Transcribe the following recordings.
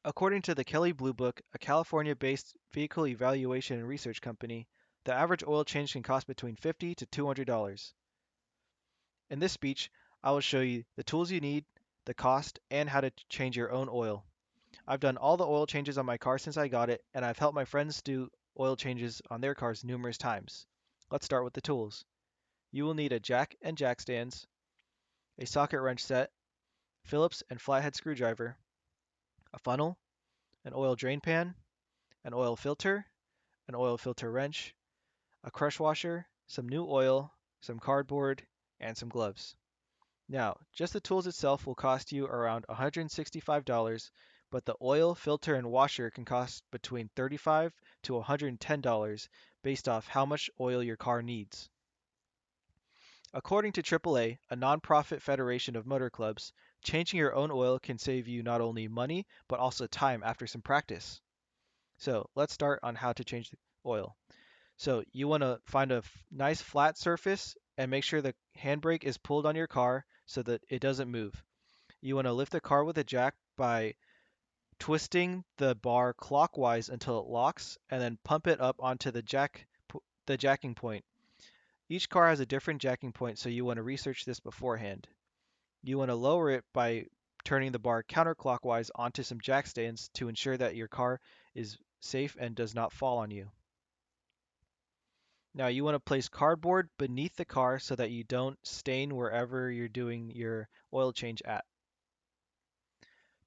According to the Kelley Blue Book, a California-based vehicle evaluation and research company, the average oil change can cost between $50 to $200. In this speech, I will show you the tools you need, the cost, and how to change your own oil. I've done all the oil changes on my car since I got it, and I've helped my friends do oil changes on their cars numerous times. Let's start with the tools. You will need a jack and jack stands, a socket wrench set, Phillips and flathead screwdriver, a funnel, an oil drain pan, an oil filter, an oil filter wrench, a crush washer, some new oil, some cardboard, and some gloves. Now, just the tools itself will cost you around $165, but the oil, filter, and washer can cost between $35 to $110 based off how much oil your car needs. According to AAA, a nonprofit federation of motor clubs, changing your own oil can save you not only money, but also time after some practice. So let's start on how to change the oil. So you want to find a nice flat surface and make sure the handbrake is pulled on your car so that it doesn't move. You want to lift the car with a jack by twisting the bar clockwise until it locks and then pump it up onto the jacking point. Each car has a different jacking point, so you want to research this beforehand. You want to lower it by turning the bar counterclockwise onto some jack stands to ensure that your car is safe and does not fall on you. Now you want to place cardboard beneath the car so that you don't stain wherever you're doing your oil change at.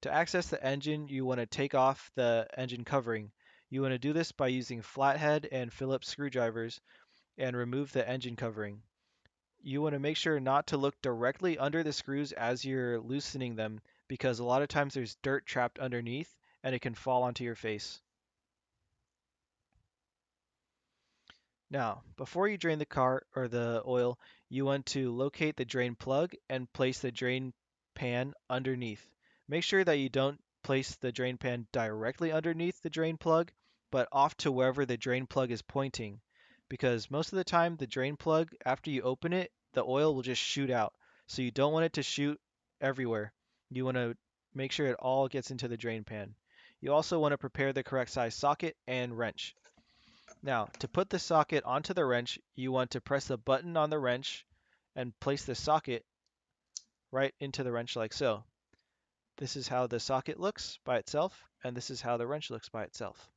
To access the engine, you want to take off the engine covering. You want to do this by using flathead and Phillips screwdrivers and remove the engine covering. You want to make sure not to look directly under the screws as you're loosening them because a lot of times there's dirt trapped underneath and it can fall onto your face. Now, before you drain the car or the oil, you want to locate the drain plug and place the drain pan underneath. Make sure that you don't place the drain pan directly underneath the drain plug, but off to wherever the drain plug is pointing. Because most of the time, the drain plug, after you open it, the oil will just shoot out. So you don't want it to shoot everywhere. You want to make sure it all gets into the drain pan. You also want to prepare the correct size socket and wrench. Now, to put the socket onto the wrench, you want to press the button on the wrench and place the socket right into the wrench like so. This is how the socket looks by itself, and this is how the wrench looks by itself.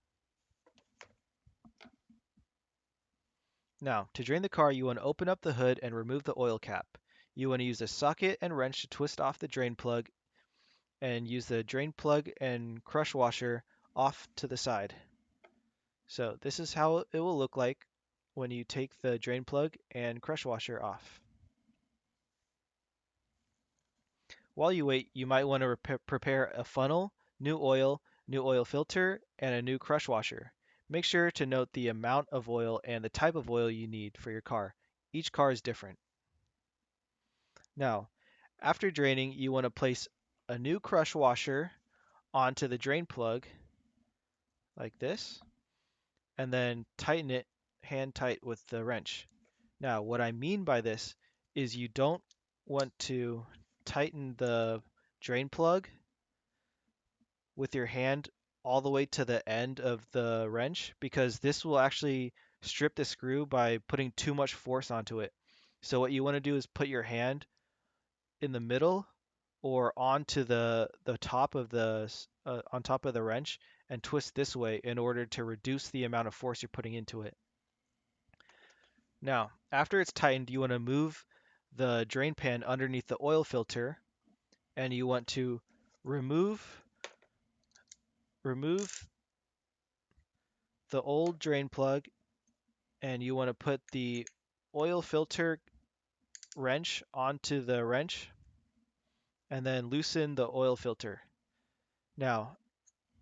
Now, to drain the car, you want to open up the hood and remove the oil cap. You want to use a socket and wrench to twist off the drain plug and use the drain plug and crush washer off to the side. So this is how it will look like when you take the drain plug and crush washer off. While you wait, you might want to prepare a funnel, new oil filter, and a new crush washer. Make sure to note the amount of oil and the type of oil you need for your car. Each car is different. Now, after draining, you want to place a new crush washer onto the drain plug like this, and then tighten it hand tight with the wrench. Now, what I mean by this is you don't want to tighten the drain plug with your hand all the way to the end of the wrench because this will actually strip the screw by putting too much force onto it. So what you want to do is put your hand in the middle or onto the top of the on top of the wrench and twist this way in order to reduce the amount of force you're putting into it. Now, after it's tightened, you want to move the drain pan underneath the oil filter and you want to remove remove the old drain plug and you want to put the oil filter wrench onto the wrench and then loosen the oil filter. Now,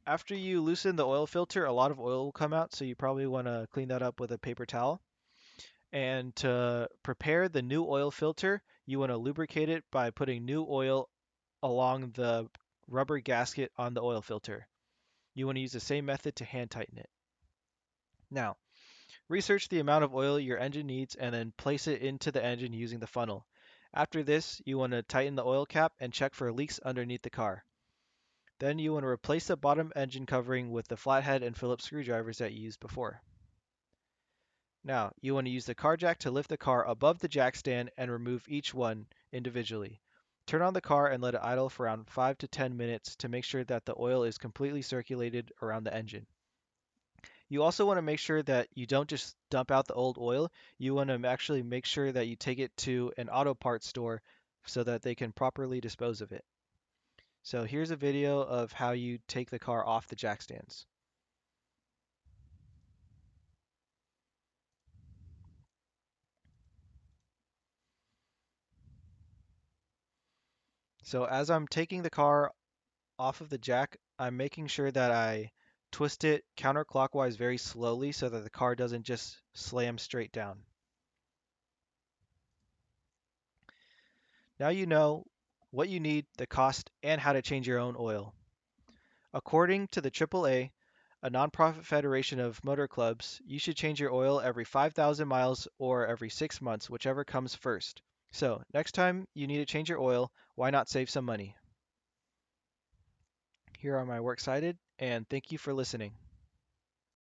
after you loosen the oil filter, a lot of oil will come out, so you probably want to clean that up with a paper towel. And to prepare the new oil filter, you want to lubricate it by putting new oil along the rubber gasket on the oil filter. You want to use the same method to hand tighten it. Now, research the amount of oil your engine needs and then place it into the engine using the funnel. After this, you want to tighten the oil cap and check for leaks underneath the car. Then you want to replace the bottom engine covering with the flathead and Phillips screwdrivers that you used before. Now, you want to use the car jack to lift the car above the jack stand and remove each one individually. Turn on the car and let it idle for around 5 to 10 minutes to make sure that the oil is completely circulated around the engine. You also want to make sure that you don't just dump out the old oil. You want to actually make sure that you take it to an auto parts store so that they can properly dispose of it. So here's a video of how you take the car off the jack stands. So as I'm taking the car off of the jack, I'm making sure that I twist it counterclockwise very slowly so that the car doesn't just slam straight down. Now you know what you need, the cost, and how to change your own oil. According to the AAA, a nonprofit federation of motor clubs, you should change your oil every 5,000 miles or every 6 months, whichever comes first. So, next time you need to change your oil, why not save some money? Here are my works cited, and thank you for listening.